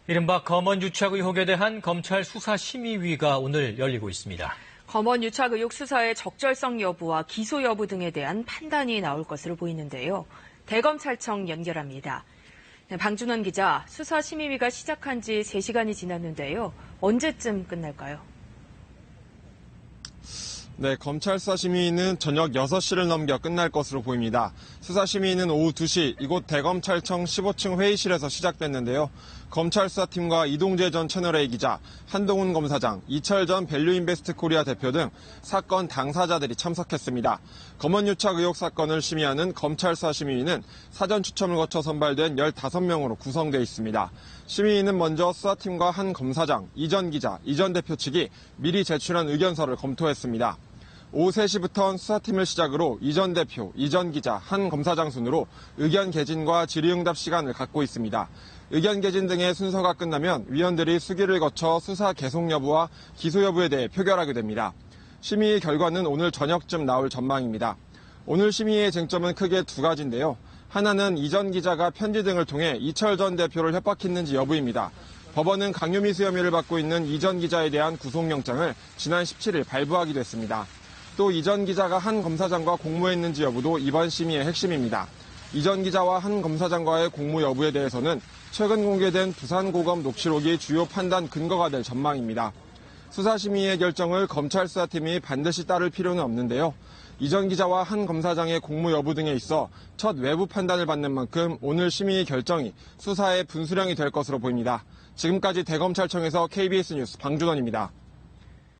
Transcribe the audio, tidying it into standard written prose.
이른바 검언 유착 의혹에 대한 검찰 수사심의위가 오늘 열리고 있습니다. 검언 유착 의혹 수사의 적절성 여부와 기소 여부 등에 대한 판단이 나올 것으로 보이는데요. 대검찰청 연결합니다. 방준원 기자, 수사심의위가 시작한 지 3시간이 지났는데요. 언제쯤 끝날까요? 네, 검찰 수사심의위는 저녁 6시를 넘겨 끝날 것으로 보입니다. 수사심의위는 오후 2시 이곳 대검찰청 15층 회의실에서 시작됐는데요. 검찰 수사팀과 이동재 전 채널A 기자, 한동훈 검사장, 이철 전 밸류인베스트 코리아 대표 등 사건 당사자들이 참석했습니다. 검언 유착 의혹 사건을 심의하는 검찰 수사심의위는 사전 추첨을 거쳐 선발된 15명으로 구성되어 있습니다. 심의위는 먼저 수사팀과 한 검사장, 이 전 기자, 이 전 대표 측이 미리 제출한 의견서를 검토했습니다. 오후 3시부터는 수사팀을 시작으로 이 전 대표, 이 전 기자, 한 검사장 순으로 의견 개진과 질의응답 시간을 갖고 있습니다. 의견 개진 등의 순서가 끝나면 위원들이 수기를 거쳐 수사 계속 여부와 기소 여부에 대해 표결하게 됩니다. 심의의 결과는 오늘 저녁쯤 나올 전망입니다. 오늘 심의의 쟁점은 크게 2가지인데요. 하나는 이 전 기자가 편지 등을 통해 이철 전 대표를 협박했는지 여부입니다. 법원은 강요미수 혐의를 받고 있는 이 전 기자에 대한 구속영장을 지난 17일 발부하기도 했습니다. 또 이 전 기자가 한 검사장과 공모했는지 여부도 이번 심의의 핵심입니다. 이 전 기자와 한 검사장과의 공모 여부에 대해서는 최근 공개된 부산고검 녹취록이 주요 판단 근거가 될 전망입니다. 수사심의의 결정을 검찰 수사팀이 반드시 따를 필요는 없는데요. 이 전 기자와 한 검사장의 공모 여부 등에 있어 첫 외부 판단을 받는 만큼 오늘 심의의 결정이 수사의 분수령이 될 것으로 보입니다. 지금까지 대검찰청에서 KBS 뉴스 방준원입니다.